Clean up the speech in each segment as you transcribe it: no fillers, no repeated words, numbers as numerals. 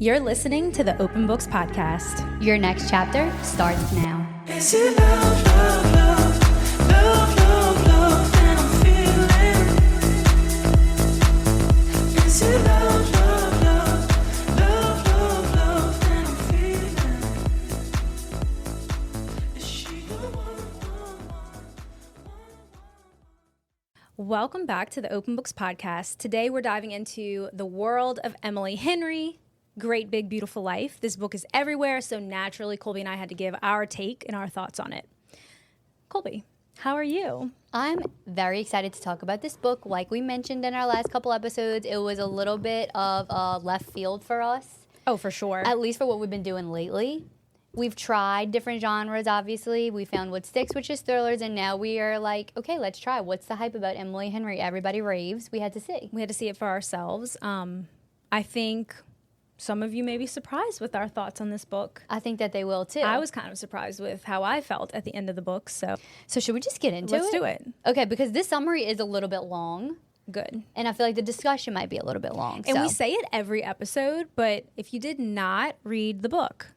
You're listening to the Open Books Podcast. Your next chapter starts now. Is it love, love, love, love, love, love that I'm feeling? Is it love, love, love, love, love, love that I'm feeling? Is she the one? Welcome back to the Open Books Podcast. Today we're diving into the world of Emily Henry, Great Big Beautiful Life. This book is everywhere, so naturally Colby and I had to give our take and our thoughts on it. Colby, how are you? I'm very excited to talk about this book. Like we mentioned in our last couple episodes, it was a little bit of a left field for us. Oh, for sure. At least for what we've been doing lately. We've tried different genres, obviously. We found what sticks, which is thrillers, and now we are like, okay, let's try. What's the hype about Emily Henry? Everybody raves. We had to see. We had to see it for ourselves. I think some of you may be surprised with our thoughts on this book. I think that they will, too. I was kind of surprised with how I felt at the end of the book, so should we just get into it? Let's do it. Okay, because this summary is a little bit long. Good. And I feel like the discussion might be a little bit long. And we say it every episode, but if you did not read the book,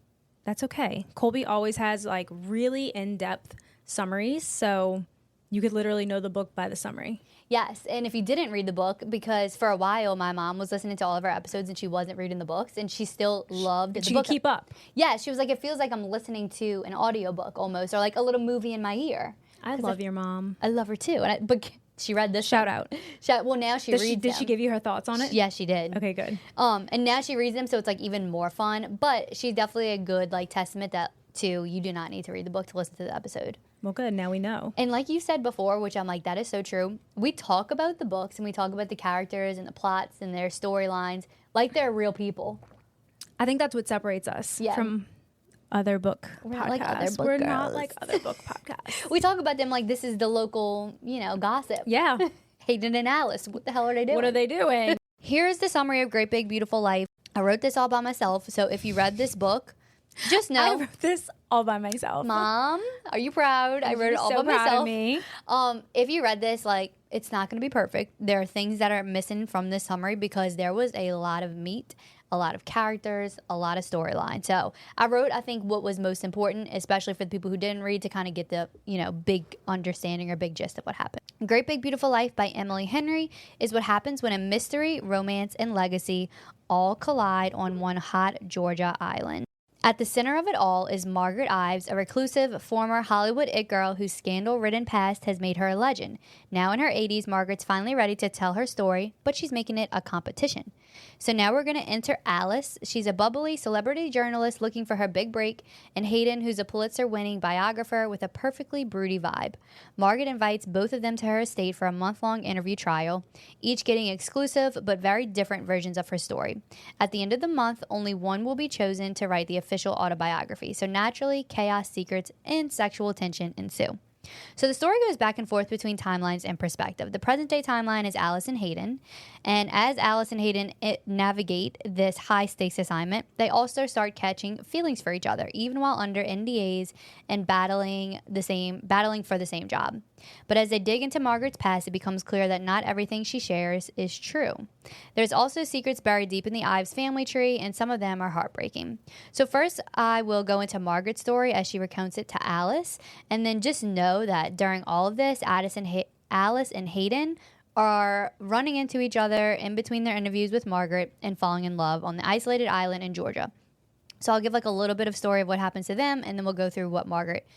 that's okay. Colby always has like really in-depth summaries, so you could literally know the book by the summary. Yes, and if you didn't read the book, because for a while my mom was listening to all of our episodes and she wasn't reading the books, and she still loved the book. She could keep up. Yeah, she was like, it feels like I'm listening to an audiobook almost, or like a little movie in my ear. I love your mom. I love her too, but she read this. Shout out. Well, now she reads Did she give you her thoughts on it? Yeah, she did. Okay, good. And now she reads them, so it's like even more fun. But she's definitely a good like testament to you do not need to read the book to listen to the episode. Well, good. Now we know. And like you said before, which I'm like, that is so true. We talk about the books and we talk about the characters and the plots and their storylines like they're real people. I think that's what separates us from other book podcasts. Not like other book We're girls. not like other book podcasts. We talk about them like this is the local, gossip. Yeah. Hayden and Alice, what the hell are they doing? What are they doing? Here's the summary of Great Big Beautiful Life. I wrote this all by myself, so if you read this book, just know. I wrote this all by myself. Mom, are you proud? I wrote it all so by myself. Proud of me. If you read this, like, it's not going to be perfect. There are things that are missing from this summary because there was a lot of meat, a lot of characters, a lot of storyline. So I wrote, I think, what was most important, especially for the people who didn't read, to kind of get the, big understanding or big gist of what happened. Great Big Beautiful Life by Emily Henry is what happens when a mystery, romance, and legacy all collide on one hot Georgia island. At the center of it all is Margaret Ives, a reclusive, former Hollywood it girl whose scandal-ridden past has made her a legend. Now in her 80s, Margaret's finally ready to tell her story, but she's making it a competition. So now we're going to enter Alice. She's a bubbly celebrity journalist looking for her big break, and Hayden, who's a Pulitzer-winning biographer with a perfectly broody vibe. Margaret invites both of them to her estate for a month-long interview trial, each getting exclusive but very different versions of her story. At the end of the month, only one will be chosen to write the official autobiography. So naturally, chaos, secrets, and sexual tension ensue. So the story goes back and forth between timelines and perspective. The present-day timeline is Alice and Hayden, and as Alice and Hayden navigate this high-stakes assignment, they also start catching feelings for each other, even while under NDAs and battling for the same job. But as they dig into Margaret's past, it becomes clear that not everything she shares is true. There's also secrets buried deep in the Ives family tree, and some of them are heartbreaking. So first, I will go into Margaret's story as she recounts it to Alice, and then just know that during all of this, Alice and Hayden are running into each other in between their interviews with Margaret and falling in love on the isolated island in Georgia. So I'll give like a little bit of story of what happens to them, and then we'll go through what Margaret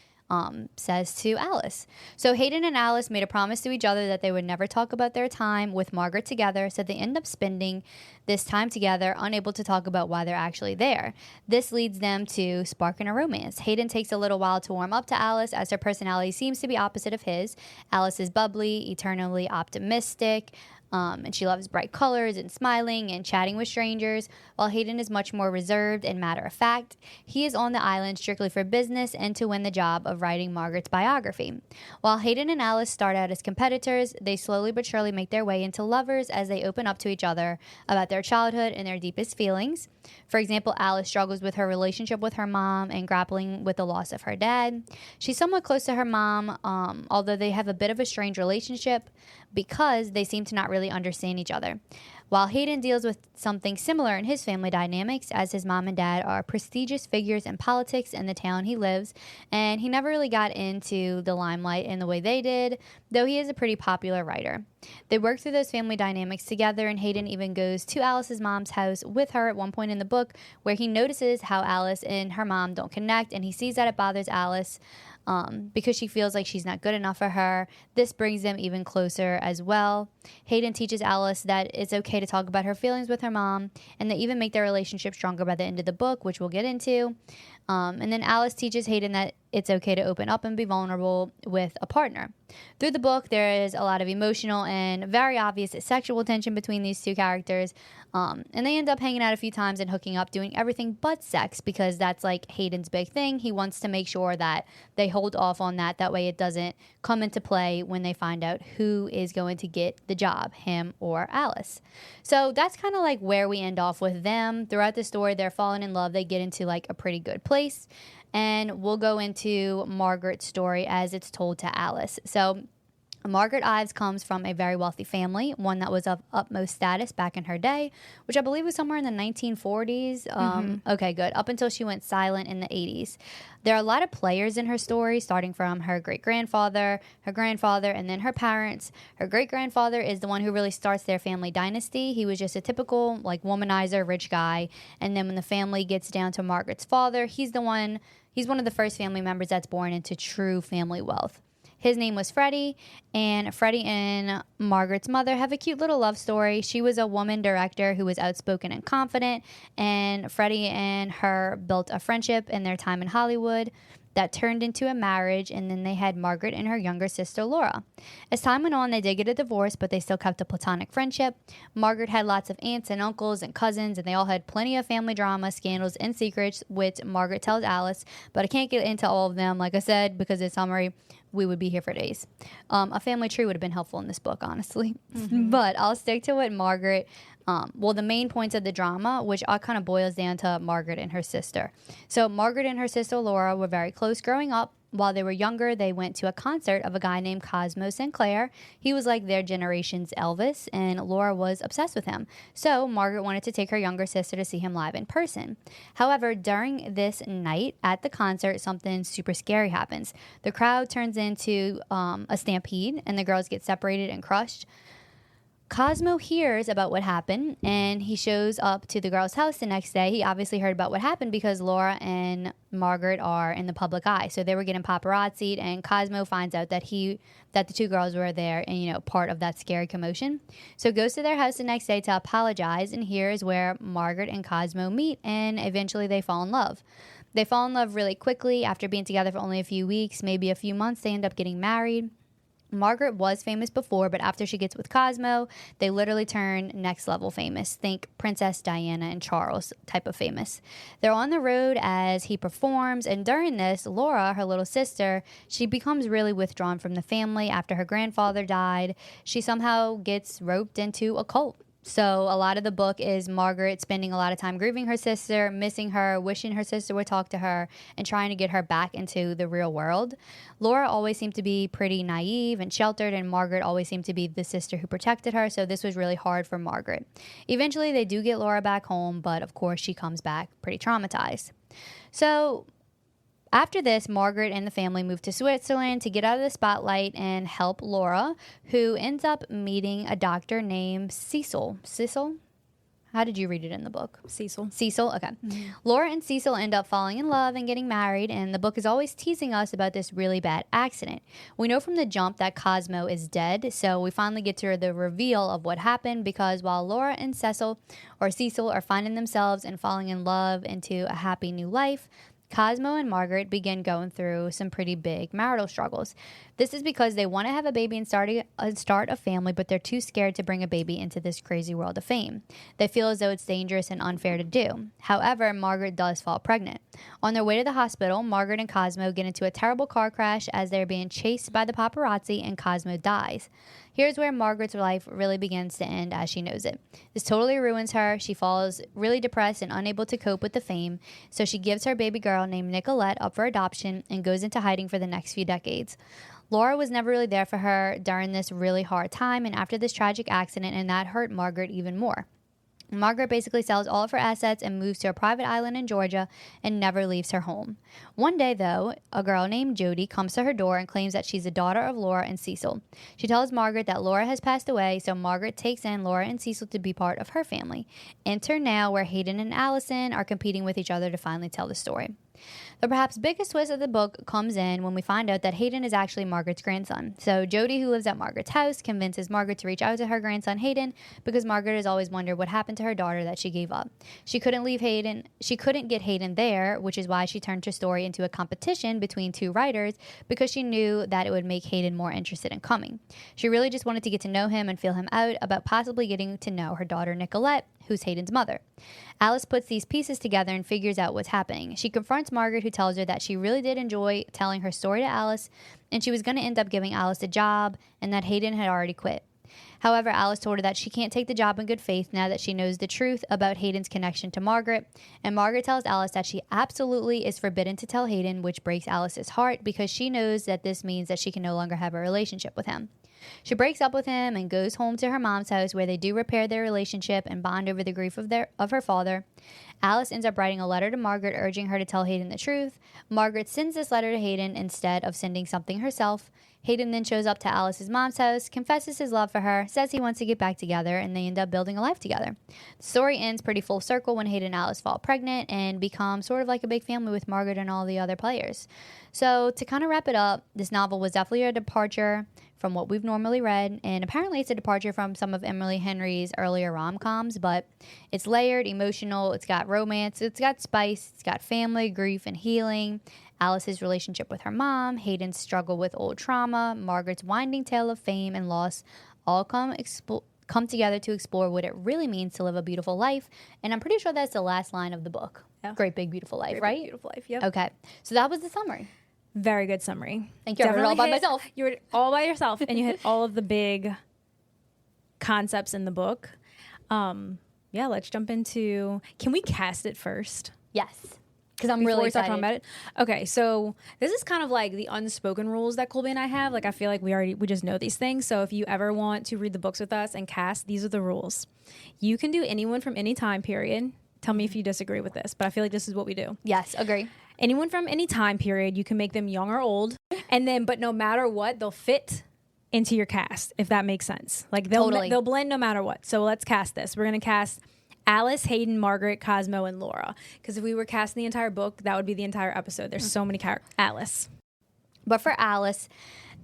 says to Alice. So Hayden and Alice made a promise to each other that they would never talk about their time with Margaret together, so they end up spending this time together, unable to talk about why they're actually there. This leads them to sparking a romance. Hayden takes a little while to warm up to Alice, as her personality seems to be opposite of his. Alice is bubbly, eternally optimistic, and she loves bright colors and smiling and chatting with strangers, while Hayden is much more reserved and matter-of-fact. He is on the island strictly for business and to win the job of writing Margaret's biography. While Hayden and Alice start out as competitors, they slowly but surely make their way into lovers as they open up to each other about their childhood and their deepest feelings. For example, Alice struggles with her relationship with her mom and grappling with the loss of her dad. She's somewhat close to her mom, although they have a bit of a strange relationship because they seem to not really understand each other. While Hayden deals with something similar in his family dynamics, as his mom and dad are prestigious figures in politics in the town he lives, and he never really got into the limelight in the way they did, though he is a pretty popular writer. They work through those family dynamics together, and Hayden even goes to Alice's mom's house with her at one point in the book, where he notices how Alice and her mom don't connect, and he sees that it bothers Alice because she feels like she's not good enough for her. This brings them even closer as well. Hayden teaches Alice that it's okay to talk about her feelings with her mom, and they even make their relationship stronger by the end of the book, which we'll get into. And then Alice teaches Hayden that it's okay to open up and be vulnerable with a partner. Through the book, there is a lot of emotional and very obvious sexual tension between these two characters. And they end up hanging out a few times and hooking up, doing everything but sex, because that's like Hayden's big thing. He wants to make sure that they hold off on that. That way it doesn't come into play when they find out who is going to get the job, him or Alice. So that's kind of like where we end off with them. Throughout the story, they're falling in love. They get into like a pretty good place. And we'll go into Margaret's story as it's told to Alice. So Margaret Ives comes from a very wealthy family, one that was of utmost status back in her day, which I believe was somewhere in the 1940s. Okay, good. Up until she went silent in the 80s. There are a lot of players in her story, starting from her great-grandfather, her grandfather, and then her parents. Her great-grandfather is the one who really starts their family dynasty. He was just a typical, like, womanizer, rich guy. And then when the family gets down to Margaret's father, he's one of the first family members that's born into true family wealth. His name was Freddie, and Freddie and Margaret's mother have a cute little love story. She was a woman director who was outspoken and confident, and Freddie and her built a friendship in their time in Hollywood that turned into a marriage, and then they had Margaret and her younger sister, Laura. As time went on, they did get a divorce, but they still kept a platonic friendship. Margaret had lots of aunts and uncles and cousins, and they all had plenty of family drama, scandals, and secrets, which Margaret tells Alice, but I can't get into all of them, like I said, because in summary, we would be here for days. A family tree would have been helpful in this book, honestly. But I'll stick to what Margaret, the main points of the drama, which all kind of boils down to Margaret and her sister. So Margaret and her sister Laura were very close growing up. While they were younger, they went to a concert of a guy named Cosmo Sinclair. He was like their generation's Elvis, and Laura was obsessed with him. So Margaret wanted to take her younger sister to see him live in person. However, during this night at the concert, something super scary happens. The crowd turns into a stampede, and the girls get separated and crushed. Cosmo hears about what happened, and he shows up to the girl's house the next day. He obviously heard about what happened because Laura and Margaret are in the public eye. So they were getting paparazzi'd, and Cosmo finds out that the two girls were there and, part of that scary commotion. So goes to their house the next day to apologize, and here is where Margaret and Cosmo meet, and eventually they fall in love. They fall in love really quickly. After being together for only a few weeks, maybe a few months, they end up getting married. Margaret was famous before, but after she gets with Cosmo, they literally turn next level famous. Think Princess Diana and Charles type of famous. They're on the road as he performs, and during this, Laura, her little sister, she becomes really withdrawn from the family after her grandfather died. She somehow gets roped into a cult. So a lot of the book is Margaret spending a lot of time grieving her sister, missing her, wishing her sister would talk to her, and trying to get her back into the real world. Laura always seemed to be pretty naive and sheltered, and Margaret always seemed to be the sister who protected her, so this was really hard for Margaret. Eventually, they do get Laura back home, but of course, she comes back pretty traumatized. So after this, Margaret and the family moved to Switzerland to get out of the spotlight and help Laura, who ends up meeting a doctor named Cecil. Cecil? How did you read it in the book? Cecil. Cecil, okay. Laura and Cecil end up falling in love and getting married, and the book is always teasing us about this really bad accident. We know from the jump that Cosmo is dead, so we finally get to the reveal of what happened, because while Laura and Cecil are finding themselves and falling in love into a happy new life, Cosmo and Margaret begin going through some pretty big marital struggles. This is because they want to have a baby and start a family, but they're too scared to bring a baby into this crazy world of fame. They feel as though it's dangerous and unfair to do. However, Margaret does fall pregnant. On their way to the hospital, Margaret and Cosmo get into a terrible car crash as they're being chased by the paparazzi, and Cosmo dies. Here's where Margaret's life really begins to end as she knows it. This totally ruins her. She falls really depressed and unable to cope with the fame, so she gives her baby girl named Nicolette up for adoption and goes into hiding for the next few decades. Laura was never really there for her during this really hard time and after this tragic accident, and that hurt Margaret even more. Margaret basically sells all of her assets and moves to a private island in Georgia and never leaves her home. One day, though, a girl named Jody comes to her door and claims that she's the daughter of Laura and Cecil. She tells Margaret that Laura has passed away, so Margaret takes in Laura and Cecil to be part of her family. Enter now, where Hayden and Allison are competing with each other to finally tell the story. The perhaps biggest twist of the book comes in when we find out that Hayden is actually Margaret's grandson. So Jody, who lives at Margaret's house, convinces Margaret to reach out to her grandson Hayden because Margaret has always wondered what happened to her daughter that she gave up. She couldn't get Hayden there, which is why she turned her story into a competition between two writers because she knew that it would make Hayden more interested in coming. She really just wanted to get to know him and feel him out about possibly getting to know her daughter Nicolette, who's Hayden's mother. Alice puts these pieces together and figures out what's happening. She confronts Margaret, who tells her that she really did enjoy telling her story to Alice, and she was going to end up giving Alice a job, and that Hayden had already quit. However, Alice told her that she can't take the job in good faith now that she knows the truth about Hayden's connection to Margaret, and Margaret tells Alice that she absolutely is forbidden to tell Hayden, which breaks Alice's heart because she knows that this means that she can no longer have a relationship with him. She breaks up with him and goes home to her mom's house where they do repair their relationship and bond over the grief of her father. Alice ends up writing a letter to Margaret urging her to tell Hayden the truth. Margaret sends this letter to Hayden instead of sending something herself. Hayden then shows up to Alice's mom's house, confesses his love for her, says he wants to get back together, and they end up building a life together. The story ends pretty full circle when Hayden and Alice fall pregnant and become sort of like a big family with Margaret and all the other players. So to kind of wrap it up, this novel was definitely a departure from what we've normally read, and apparently it's a departure from some of Emily Henry's earlier rom-coms, but it's layered, emotional, it's got romance, it's got spice, it's got family, grief, and healing, Alice's relationship with her mom, Hayden's struggle with old trauma, Margaret's winding tale of fame and loss, all come together to explore what it really means to live a beautiful life, and I'm pretty sure that's the last line of the book. Yeah. Great Big Beautiful Life, right? Big, beautiful Life, yep. Okay, so that was the summary. Very good summary. Thank you. I read it all by myself. You were all by yourself, and you hit all of the big concepts in the book. Yeah, let's jump into. Can we cast it first? Yes, because I'm Before really we start excited talking about it. Okay, so this is kind of like the unspoken rules that Colby and I have. Like I feel like we just know these things. So if you ever want to read the books with us and cast, these are the rules. You can do anyone from any time period. Tell me if you disagree with this, but I feel like this is what we do. Yes, agree. Anyone from any time period, you can make them young or old, and then, but no matter what, they'll fit into your cast, if that makes sense. Like they'll blend no matter what. So let's cast this. We're gonna cast Alice, Hayden, Margaret, Cosmo, and Laura. Because if we were casting the entire book, that would be the entire episode. There's so many characters. Alice. But for Alice,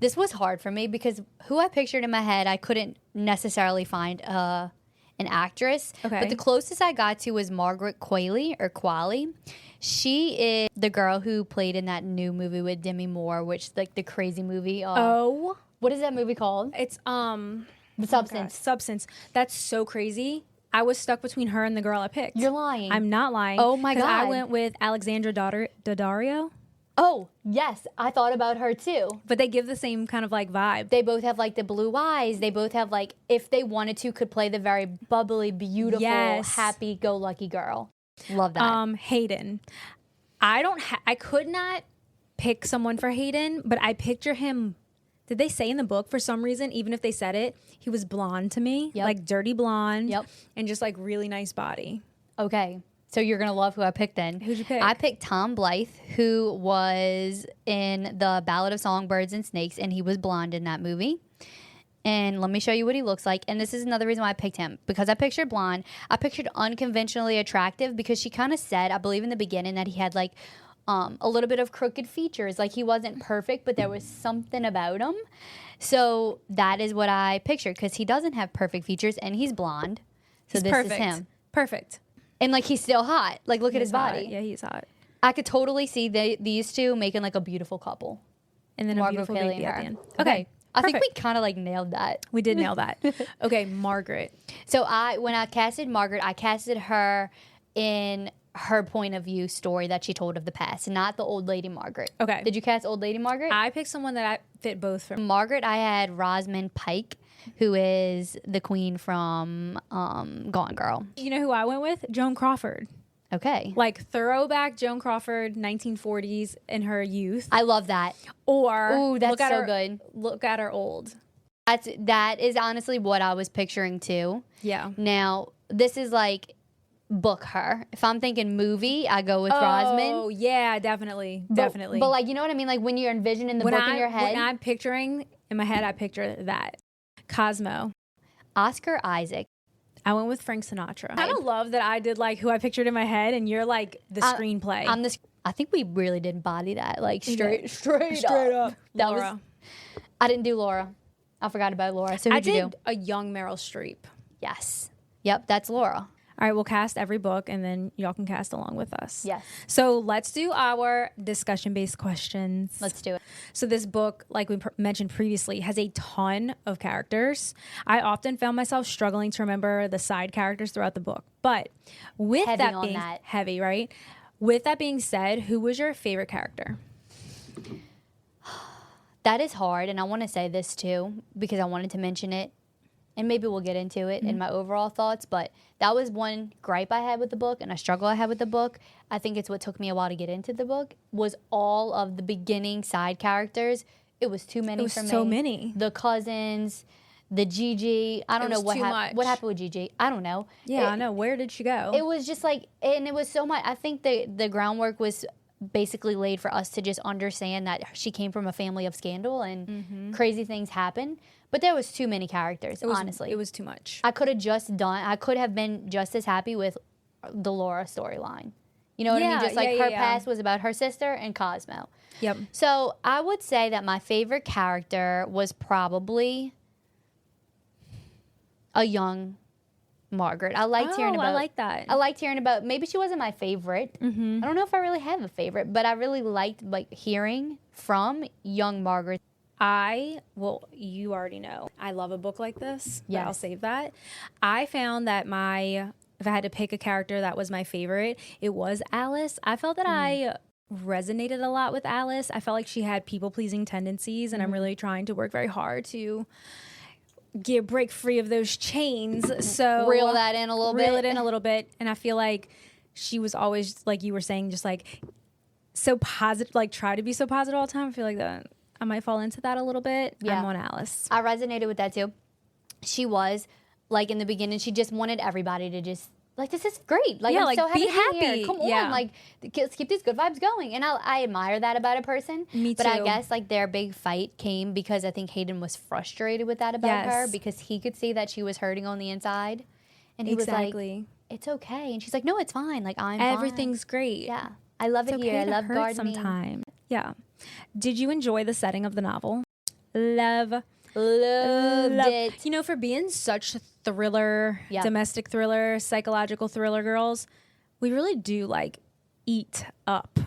this was hard for me because who I pictured in my head, I couldn't necessarily find an actress. Okay. But the closest I got to was Margaret Qualley. She is the girl who played in that new movie with Demi Moore, which like the crazy movie. What is that movie called? It's The Substance. Substance. That's so crazy. I was stuck between her and the girl I picked. You're lying. I'm not lying. Oh my God. I went with Alexandra Daddario. Oh, yes. I thought about her too. But they give the same kind of like vibe. They both have like the blue eyes. They both have like, if they wanted to, could play the very bubbly, beautiful, happy-go-lucky girl. Love that. Hayden. I could not pick someone for Hayden, but I picture him. Did they say in the book for some reason, even if they said it, he was blonde to me, like dirty blonde, and just like really nice body. Okay. So you're going to love who I picked then. Who'd you pick? I picked Tom Blythe, who was in the Ballad of Songbirds and Snakes, and he was blonde in that movie. And let me show you what he looks like. And this is another reason why I picked him. Because I pictured blonde. I pictured unconventionally attractive because she kind of said, I believe in the beginning, that he had like a little bit of crooked features. Like he wasn't perfect, but there was something about him. So that is what I pictured because he doesn't have perfect features and he's blonde. So He's this perfect. is him. Perfect. And like he's still hot. Like look at his body. Yeah, he's hot. I could totally see these two making like a beautiful couple. And then Margaret a beautiful Qualley baby and at her. the end. Okay. I think we Perfect. kind of like nailed that. We did nail that. Okay, Margaret. So when I casted Margaret, I casted her in her point of view story that she told of the past, not the old lady Margaret. Okay. Did you cast old lady Margaret? I picked someone that I fit both for. Margaret, I had Rosamund Pike, who is the queen from Gone Girl. You know who I went with? Joan Crawford. Okay. Like throwback Joan Crawford, 1940s in her youth. I love that. Or Ooh, that's look at so her, good. Look at her old. That is honestly what I was picturing too. Yeah. Now, this is like book her. If I'm thinking movie, I go with Rosman. Oh, yeah, definitely. Definitely. But like, you know what I mean? Like when you're envisioning the book in your head. When I'm picturing, in my head, I picture that. Cosmo. Oscar Isaac. I went with Frank Sinatra. I kind of love that I did like who I pictured in my head, and you're like the screenplay. I think we really did body that, like straight up. That Laura. I didn't do Laura. I forgot about Laura. So I who'd you did do? a young Meryl Streep. Yes. Yep, that's Laura. All right, we'll cast every book, and then y'all can cast along with us. Yes. So let's do our discussion-based questions. Let's do it. So this book, like we mentioned previously, has a ton of characters. I often found myself struggling to remember the side characters throughout the book. But with Heavy that on being that. heavy, right? With that being said, who was your favorite character? That is hard, and I want to say this too because I wanted to mention it, and maybe we'll get into it in my overall thoughts, but that was one gripe I had with the book and a struggle I had with the book. I think it's what took me a while to get into the book was all of the beginning side characters. It was too many for me. So many. The cousins, the Gigi. I don't know was what too happened. much. What happened with Gigi? I don't know. Yeah, I know. Where did she go? It was just like, and it was so much. I think the groundwork was basically laid for us to just understand that she came from a family of scandal and crazy things happen. But there was too many characters, honestly. It was too much. I could have been just as happy with the Laura storyline. You know what I mean? Just like her past was about her sister and Cosmo. Yep. So I would say that my favorite character was probably a young Margaret. I liked hearing about. I like that. I liked hearing about. Maybe she wasn't my favorite. I don't know if I really have a favorite, but I really liked like hearing from young Margaret. Well, you already know. I love a book like this. Yes. But I'll save that. I found that if I had to pick a character that was my favorite, it was Alice. I felt that I resonated a lot with Alice. I felt like she had people-pleasing tendencies, and I'm really trying to work very hard to break free of those chains. So Reel that in a little bit. Reel it in a little bit. And I feel like she was always, like you were saying, just like so positive, like try to be so positive all the time. I feel like that I might fall into that a little bit. Yeah. I'm on Alice. I resonated with that too. She was like in the beginning, she just wanted everybody to just like, this is great. Like, Yeah, I'm like, so happy be to be here. happy. Come Yeah. on, like let's keep these good vibes going. And I admire that about a person. Me But I too. guess like their big fight came because I think Hayden was frustrated with that about her Yes. because he could see that she was hurting on the inside, and he was Exactly. like, "It's okay," and she's like, "No, it's fine. Like I'm Everything's great. fine. Yeah, I love It's it okay here. I to love hurt gardening. sometime. Yeah. Did you enjoy the setting of the novel? Loved it. You know, for being such thriller, Yeah. domestic thriller, psychological thriller girls, we really do like eat up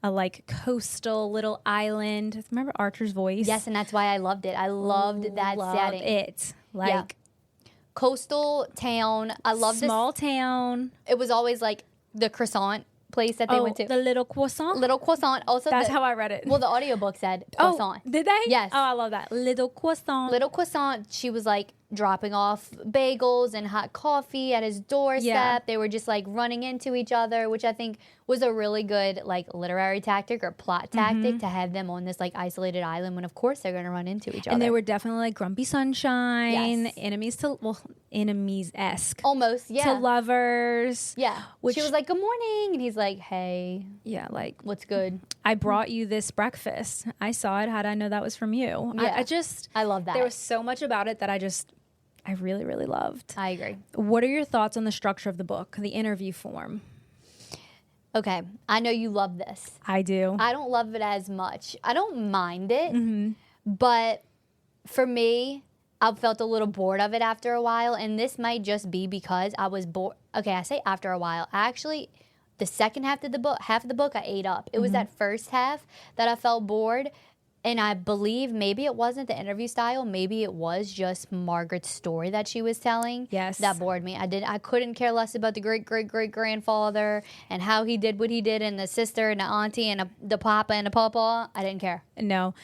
a like coastal little island. Remember Archer's voice? Yes, and that's why I loved it. I loved that Love setting. it. Like Coastal town. I love small town. this. It was always like the croissant place that they went to. The little croissant. Little croissant. Also, That's how I read it. Well, the audiobook said croissant. Oh, did they? Yes. Oh, I love that. Little croissant. Little croissant. She was like dropping off bagels and hot coffee at his doorstep. Yeah. They were just like running into each other, which I think was a really good like literary tactic or plot tactic to have them on this like isolated island when of course they're going to run into each other. And they were definitely like grumpy sunshine, Yes. enemies-esque. almost, yeah. To lovers. Yeah. Which- She was like, "Good morning." And he's like, "Hey, Yeah, like what's good?" I brought you this breakfast. I saw it. How'd I know that was from you? Yeah. I just, I love that. there was so much about it that I really, really loved. I agree. What are your thoughts on the structure of the book, the interview form? Okay. I know you love this. I do. I don't love it as much. I don't mind it, Mm-hmm. but for me, I felt a little bored of it after a while, and this might just be because I was bored. Okay, I say after a while. Actually, the second half of the book, I ate up. It was Mm-hmm. that first half that I felt bored, and I believe maybe it wasn't the interview style. Maybe it was just Margaret's story that she was telling. Yes. That bored me. I couldn't care less about the great-great-great-grandfather and how he did what he did, and the sister and the auntie and the papa and the papa. I didn't care. No.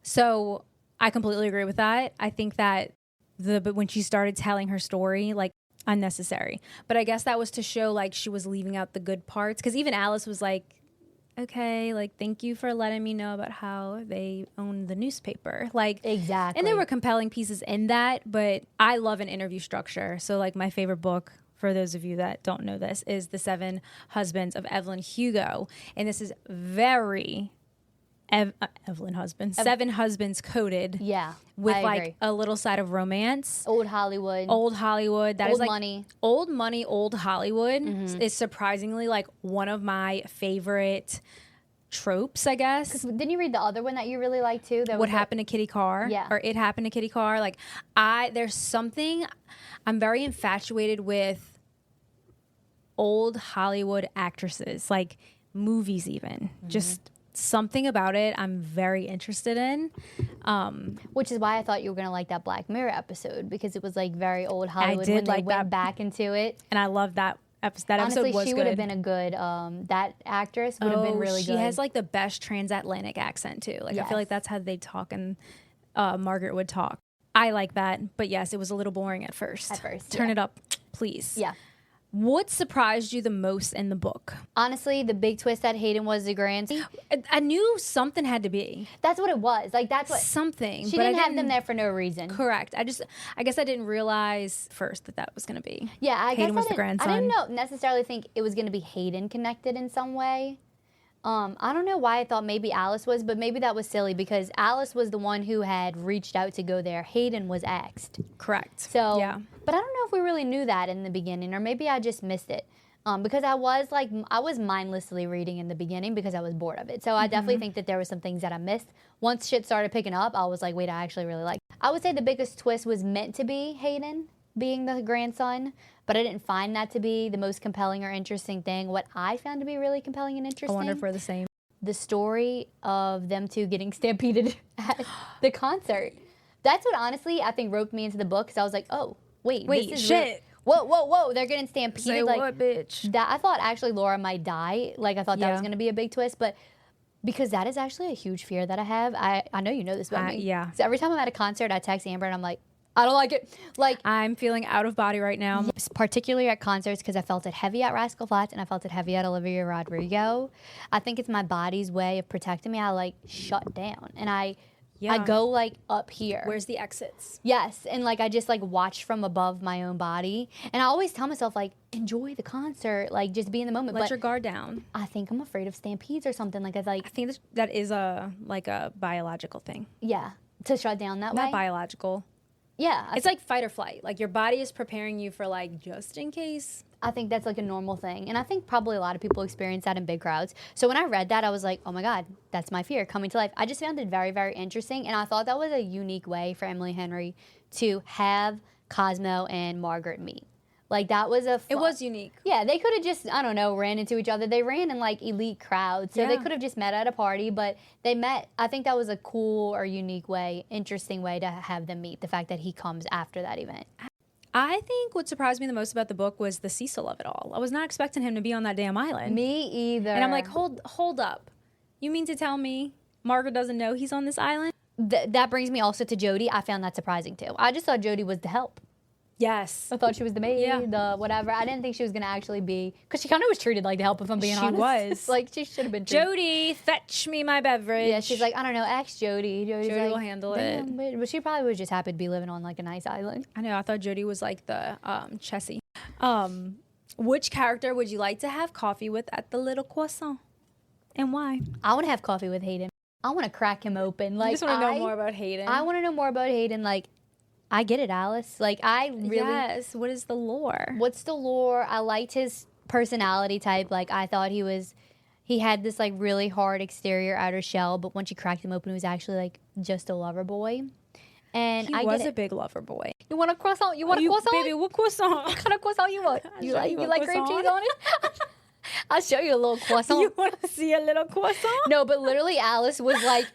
So I completely agree with that. I think that but when she started telling her story, like unnecessary. But I guess that was to show like she was leaving out the good parts, because even Alice was like, okay, like, thank you for letting me know about how they own the newspaper. Like, Exactly. and there were compelling pieces in that, but I love an interview structure. So like my favorite book, for those of you that don't know this, is The Seven Husbands of Evelyn Hugo. And this is very Evelyn Husband, Seven Husbands coded. Yeah. With I like agree. a little side of romance. Old Hollywood. Old Hollywood. That is Old like money. Old money, old Hollywood is surprisingly like one of my favorite tropes, I guess. Didn't you read the other one that you really liked too? What happened to Kitty Carr? Yeah. Or It Happened to Kitty Carr. Like there's something, I'm very infatuated with old Hollywood actresses, like movies even. Just something about it I'm very interested in. Which is why I thought you were going to like that Black Mirror episode, because it was like very old Hollywood did when like they went that. back into it. And I love that episode. That Honestly, episode was she good. would have been a good, that actress would have been really she good. has like the best transatlantic accent too. Like I Yes. feel like that's how they talk, and Margaret would talk. I like that, but yes, it was a little boring at first. Turn yeah. it up, please. Yeah. What surprised you the most in the book? Honestly, the big twist that Hayden was the grandson. I knew something had to be That's what it was. Like, that's what. something. She but didn't I have them there for no reason. Correct. I guess I didn't realize first that was going to be. Yeah, I Hayden guess was I the didn't, grandson. I didn't necessarily think it was going to be Hayden connected in some way. I don't know why I thought maybe Alice was, but maybe that was silly because Alice was the one who had reached out to go there. Hayden was axed. Correct. So, yeah. But I don't know if we really knew that in the beginning, or maybe I just missed it. Because I was mindlessly reading in the beginning because I was bored of it. So I definitely think that there were some things that I missed. Once shit started picking up, I was like, wait, I actually really like it. I would say the biggest twist was meant to be Hayden being the grandson, but I didn't find that to be the most compelling or interesting thing. What I found to be really compelling and I interesting, wonder if we're the same. the story of them two getting stampeded at the concert. That's what honestly I think roped me into the book, because I was like, oh, wait, Wait, this is shit. Whoa, they're getting stampeded. Say like, what, bitch? that I thought actually Laura might die. Like I thought that Yeah. was going to be a big twist, but because that is actually a huge fear that I have. I know you know this about me. Yeah. So every time I'm at a concert, I text Amber and I'm like, I don't like it. Like I'm feeling out of body right now. particularly at concerts, because I felt it heavy at Rascal Flatts and I felt it heavy at Olivia Rodrigo. I think it's my body's way of protecting me. I like shut down and I go like up here. Where's the exits? Yes, and like I just like watch from above my own body, and I always tell myself like enjoy the concert, like just be in the moment. Let but your guard down. I think I'm afraid of stampedes or something. Like it's I like think that is a biological thing. yeah, to shut down that Not way. biological. Yeah, It's like fight or flight. Like your body is preparing you for like just in case. I think that's like a normal thing, and I think probably a lot of people experience that in big crowds. So when I read that, I was like, oh my god, that's my fear coming to life. I just found it very, very interesting, and I thought that was a unique way for Emily Henry to have Cosmo and Margaret meet. Like that was It was unique. Yeah, they could have just, I don't know, ran into each other. They ran in like elite crowds. So they Yeah. could have just met at a party, but they met. I think that was a cool or unique way, interesting way to have them meet. The fact that he comes after that event. I think what surprised me the most about the book was the Cecil of it all. I was not expecting him to be on that damn island. Me either. And I'm like, hold up. You mean to tell me Margaret doesn't know he's on this island? That brings me also to Jodie. I found that surprising too. I just thought Jodie was the help. Yes. I thought she was the maid, Yeah. the whatever. I didn't think she was going to actually be, because she kind of was treated like the help, if I'm being She honest. was. Like, she should have been treated. Jody, fetch me my beverage. Yeah, she's like, I don't know, ask Jodie. Jodie's Jodie like, will handle "Damn, but she probably was just happy to be living on like a nice island. I know. I thought Jody was like the Chessie. Which character would you like to have coffee with at the little croissant, and why? I want to have coffee with Hayden. I want to crack him open. Like, I just want to know more about Hayden. I want to know more about Hayden. Like, I get it, Alice. Like, I really. Yes. What is the lore? What's the lore? I liked his personality type. Like, I thought he had this like really hard exterior outer shell, but once you cracked him open, he was actually like just a lover boy. And He I was get a it. big lover boy. You want a croissant? You want a croissant? Baby, what croissant? What kind of croissant you want? You show like you you a like cream croissant. cheese on it? I'll show you a little croissant. You want to see a little croissant? No, but literally Alice was like,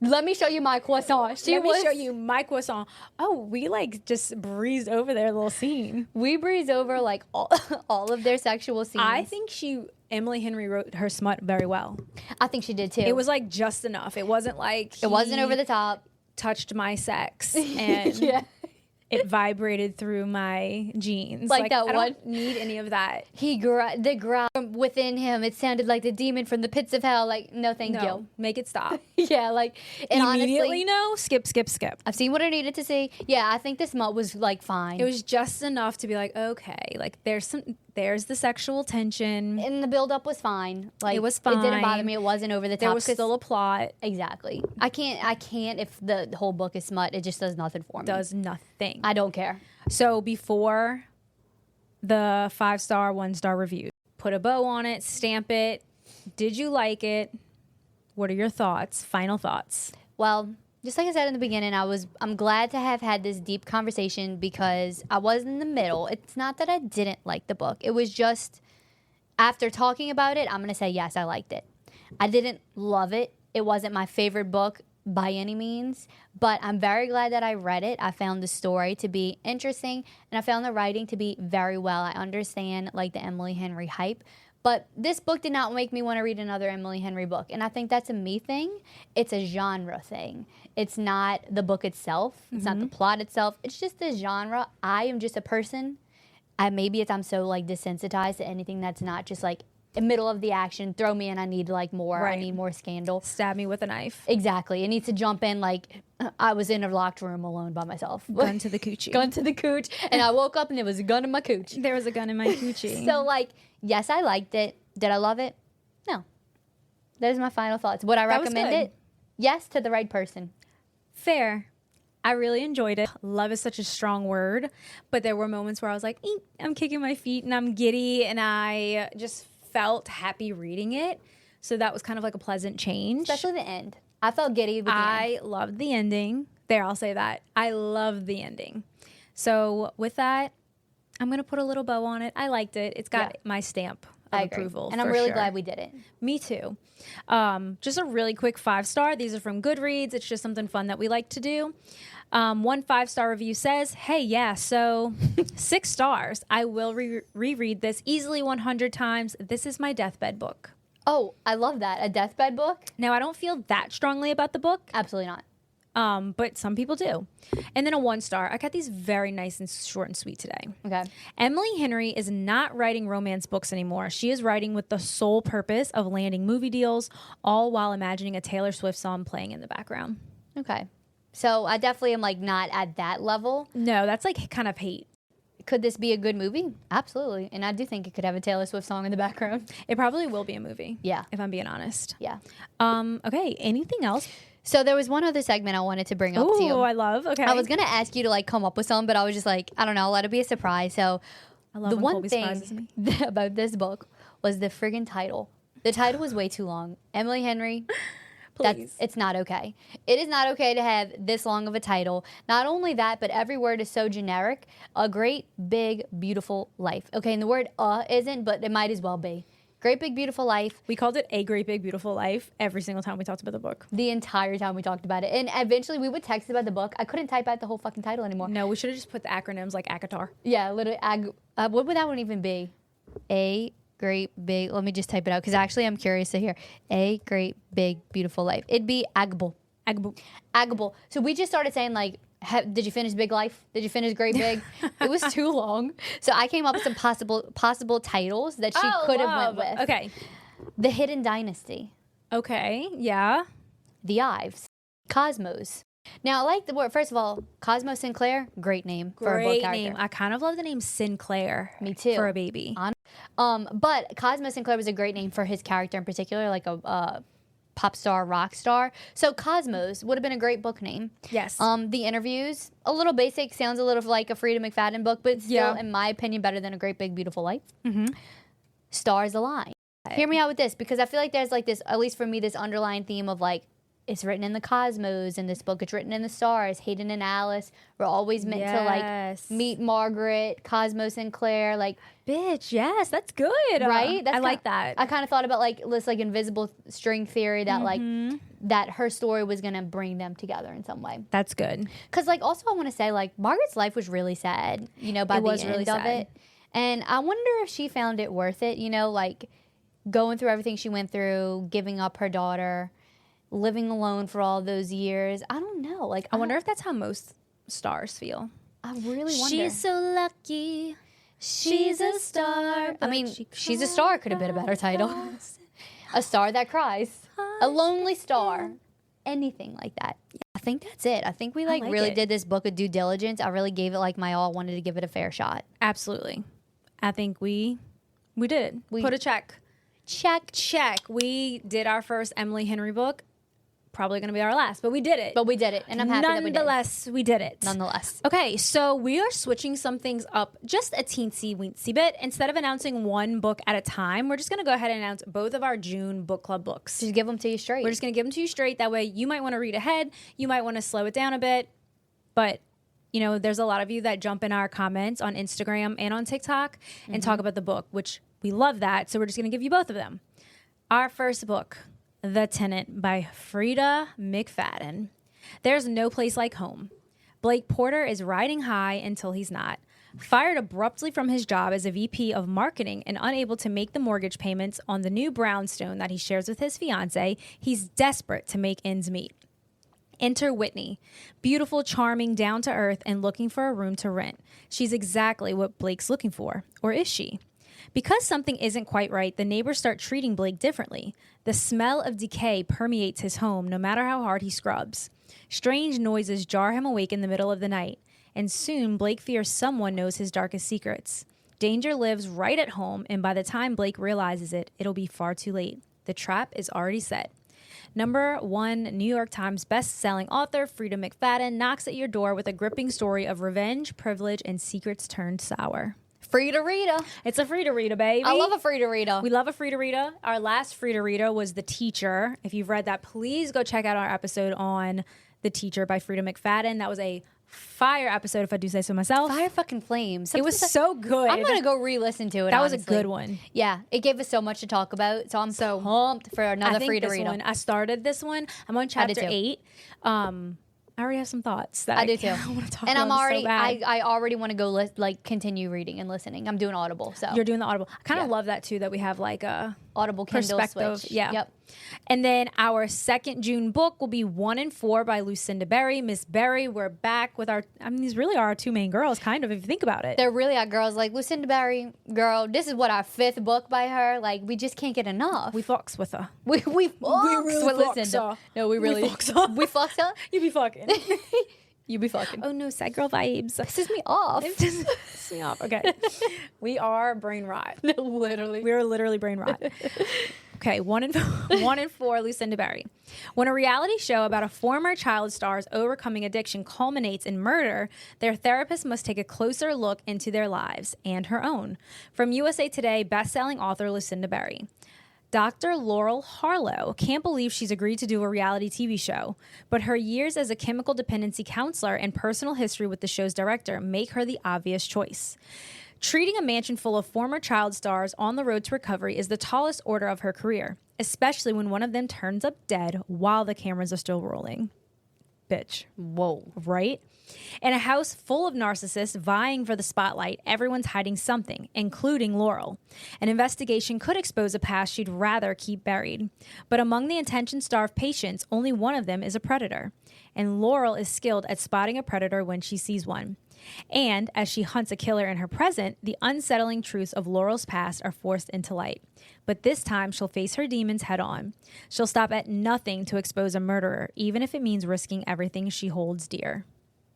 let me show you my croissant. Let me show you my croissant. Oh, we like just breezed over their little scene. We breeze over like all of their sexual scenes. I think Emily Henry wrote her smut very well. I think she did too. It was like just enough. It wasn't like It wasn't he over the top. touched my sex and Yeah. it vibrated through my jeans. Like that I one- don't need any of that. The growl within him, it sounded like the demon from the pits of hell. Like, no, thank No, make it stop. you. Yeah, like, and Immediately, honestly, no. Skip, skip, skip. I've seen what I needed to see. Yeah, I think the smut was like fine. It was just enough to be like, okay, like there's the sexual tension. And the build up was fine. Like, It was It didn't fine. bother me. It wasn't over the top. There was 'cause- still a plot. exactly. I can't if the whole book is smut. It just does nothing for me. Does nothing. I don't care. So before the 5-star, 1-star review, put a bow on it, stamp it. Did you like it? What are your thoughts? Final thoughts. Well, just like I said in the beginning, I'm glad to have had this deep conversation because I was in the middle. It's not that I didn't like the book. It was just after talking about it, I'm going to say yes, I liked it. I didn't love it. It wasn't my favorite book by any means, but I'm very glad that I read it. I found the story to be interesting and I found the writing to be very well. I understand like the Emily Henry hype, but this book did not make me want to read another Emily Henry book. And I think that's a me thing. It's a genre thing. It's not the book itself. It's not the plot itself. It's just the genre. I am just a person. Maybe I'm so like desensitized to anything that's not just like in middle of the action, throw me in, I need like more. I Right. need more scandal. Stab me with a knife. Exactly. It needs to jump in like I was in a locked room alone by myself. Gun to the coochie. Gun to the cooch. And I woke up and there was a gun in my cooch. There was a gun in my coochie. So like, yes, I liked it. Did I love it? No. Those are my final thoughts. Would I That was recommend good. it? Yes, to the right person. Fair. I really enjoyed it. Love is such a strong word, but there were moments where I was like, "Eek," I'm kicking my feet and I'm giddy, and I just felt happy reading it. So that was kind of like a pleasant change. Especially the end. I felt giddy with the end. I loved the ending. There, I'll say that. I loved the ending. So with that, I'm going to put a little bow on it. I liked it. It's got Yeah. my stamp of I agree. approval. And I'm for really sure. glad we did it. Me too. Just a really quick 5-star. These are from Goodreads. It's just something fun that we like to do. One 5-star review says, hey, yeah, so 6 stars. I will reread this easily 100 times. This is my deathbed book. Oh, I love that. A deathbed book? Now, I don't feel that strongly about the book, Absolutely not. but some people do. And then a 1-star. I got these very nice and short and sweet today. Okay. Emily Henry is not writing romance books anymore. She is writing with the sole purpose of landing movie deals, all while imagining a Taylor Swift song playing in the background. Okay. So I definitely am like not at that level. No, that's like kind of hate. Could this be a good movie? Absolutely. And I do think it could have a Taylor Swift song in the background. It probably will be a movie. Yeah. If I'm being honest. Yeah. Okay. Anything else? So there was one other segment I wanted to bring up to you. Oh, I love. Okay. I was going to ask you to like come up with some, but I was just like, I don't know, let it be a surprise. So I love the when one Colby thing surprises me. about this book was the friggin' title. The title was way too long. Emily Henry. Please. It's not okay. It is not okay to have this long of a title. Not only that, but every word is so generic. A great, big, beautiful life. Okay, and the word isn't, but it might as well be. Great, big, beautiful life. We called it A Great Big Beautiful Life every single time we talked about the book. The entire time we talked about it. And eventually we would text about the book. I couldn't type out the whole fucking title anymore. No, we should have just put the acronyms like ACOTAR. Yeah, literally. What would that one even be? A great big. Let me just type it out because actually I'm curious to hear. A great big beautiful life. It'd be Agable. Agable. So we just started saying like, did you finish Big Life? Did you finish Great Big? It was too long. So I came up with some possible titles that she could have went with. Okay. The Hidden Dynasty. Okay. Yeah. The Ives. Cosmos. Now I like the word. First of all, Cosmo Sinclair, great name for a book Great character. name. I kind of love the name Sinclair. Me too. For a baby. But Cosmo Sinclair was a great name for his character in particular, like a pop star, rock star. So Cosmos would have been a great book name. Yes. The interviews, a little basic, sounds a little like a Frida McFadden book, but still, Yeah. in my opinion, better than A Great Big Beautiful Life. Mm-hmm. Stars Align. Hear me out with this, because I feel like there's like this, at least for me, this underlying theme of like, it's written in the cosmos in this book. It's written in the stars. Hayden and Alice were always meant to like Yes. meet Margaret, Cosmo Sinclair, like Bitch, yes, that's good. right. I like that. I kind of thought about like this like invisible string theory that like that her story was gonna bring them together in some way. That's good. Because like also I want to say like Margaret's life was really sad, you know, by It the was end really of sad. it, and I wonder if she found it worth it, you know, like going through everything she went through, giving up her daughter, living alone for all those years. I don't know. Like I wonder if that's how most stars feel. I really wonder. She's so lucky. She's a star. I but mean, she She's a Star could have been a better title. A star that cries. A lonely star. Anything like that. I think that's it. I think we like really it. did this book of due diligence. I really gave it like my all. Wanted to give it a fair shot. Absolutely. I think we did it. We- Put a check. Check. Check. We did our first Emily Henry book. Probably going to be our last, but we did it. But we did it, and I'm happy that we did. Nonetheless, we did it. Nonetheless. Okay, so we are switching some things up just a teensy weensy bit. Instead of announcing one book at a time, we're just going to go ahead and announce both of our June book club books. Just give them to you straight. We're just going to give them to you straight. That way you might want to read ahead. You might want to slow it down a bit. But, you know, there's a lot of you that jump in our comments on Instagram and on TikTok and talk about the book, which we love that. So we're just going to give you both of them. Our first book, The Tenant by Frida McFadden. There's no place like home. Blake Porter is riding high until he's not. Fired abruptly from his job as a VP of marketing and unable to make the mortgage payments on the new brownstone that he shares with his fiancée, he's desperate to make ends meet. Enter Whitney, beautiful, charming, down to earth, and looking for a room to rent. She's exactly what Blake's looking for, or is she? Because something isn't quite right, the neighbors start treating Blake differently. The smell of decay permeates his home no matter how hard he scrubs. Strange noises jar him awake in the middle of the night, and soon Blake fears someone knows his darkest secrets. Danger lives right at home, and by the time Blake realizes it, it'll be far too late. The trap is already set. #1 New York Times best-selling author Frida McFadden knocks at your door with a gripping story of revenge, privilege, and secrets turned sour. Frida Rita. It's a Frida Rita, baby. I love a Frida Rita. We love a Frida Rita. Our last Frida Rita was The Teacher. If you've read that, please go check out our episode on The Teacher by Frida McFadden. That was a fire episode, if I do say so myself. Fire fucking flames. It was so good. I'm gonna go re-listen to it. That was a honestly. good one. Yeah, it gave us so much to talk about. So I'm so pumped for another I think Frida this Rita. one, I started this one. I'm on chapter too. 8. I already have some thoughts that I do too. I want to talk and I'm about already, so bad. I already want to go continue reading and listening. I'm doing Audible, so You're doing the Audible. I kind of Yeah. love that too, that we have like a Audible Kindle perspective. switch. Yeah. Yep. And then our second June book will be 1 and 4 by Lucinda Berry. Miss Berry, we're back with these really are our two main girls, kind of, if you think about it. There really are girls like Lucinda Berry. Girl, this is what our 5th book by her. Like we just can't get enough. We fucks with her. We fucks really with fucks Lucinda. her. No, we really fucks her. We fucks her. You be fucking. You be fucking. Oh no, sad girl vibes. Pisses me off. It just pisses me off. Okay. We are brain rot. Literally. We are literally brain rot. Okay, 1 and 4, Lucinda Berry. When a reality show about a former child star's overcoming addiction culminates in murder, their therapist must take a closer look into their lives and her own. From USA Today, best-selling author Lucinda Berry. Dr. Laurel Harlow can't believe she's agreed to do a reality TV show, but her years as a chemical dependency counselor and personal history with the show's director make her the obvious choice. Treating a mansion full of former child stars on the road to recovery is the tallest order of her career, especially when one of them turns up dead while the cameras are still rolling. Bitch. Whoa. Right? In a house full of narcissists vying for the spotlight, everyone's hiding something, including Laurel. An investigation could expose a past she'd rather keep buried. But among the attention-starved patients, only one of them is a predator. And Laurel is skilled at spotting a predator when she sees one. And as she hunts a killer in her present, the unsettling truths of Laurel's past are forced into light. But this time, she'll face her demons head on. She'll stop at nothing to expose a murderer, even if it means risking everything she holds dear.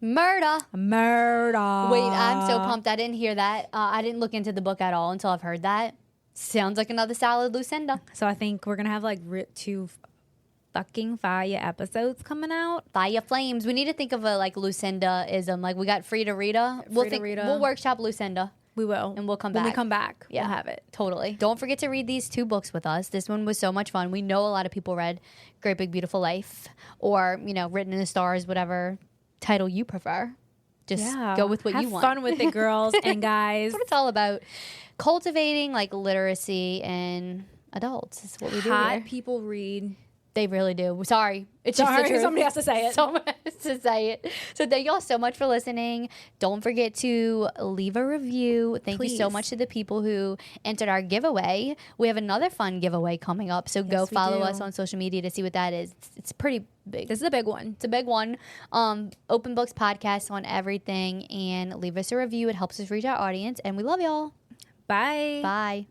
Murder. Murder. Wait, I'm so pumped. I didn't hear that. I didn't look into the book at all until I've heard that. Sounds like another solid Lucinda. So I think we're going to have like 2 fucking fire episodes coming out. Fire flames. We need to think of a like Lucinda-ism. Like we got Frida Rita. Rita. We'll workshop Lucinda. We will. And we'll come When we back. come back, Yeah. we'll have it. Totally. Don't forget to read these 2 books with us. This one was so much fun. We know a lot of people read Great Big Beautiful Life or, Written in the Stars, whatever title you prefer. Just go with what have you want. Have fun with it, girls and guys. That's what it's all about. Cultivating like literacy in adults is what we do Hot here. people read They really do. Sorry. It's just the Sorry, truth. somebody has to say it. Someone has to say it. So thank y'all so much for listening. Don't forget to leave a review. Thank you so Please. much to the people who entered our giveaway. We have another fun giveaway coming up. So go we follow do. us on social media to see what that is. It's pretty big. This is a big one. It's a big one. Open Books Podcast on everything. And leave us a review. It helps us reach our audience. And we love y'all. Bye. Bye.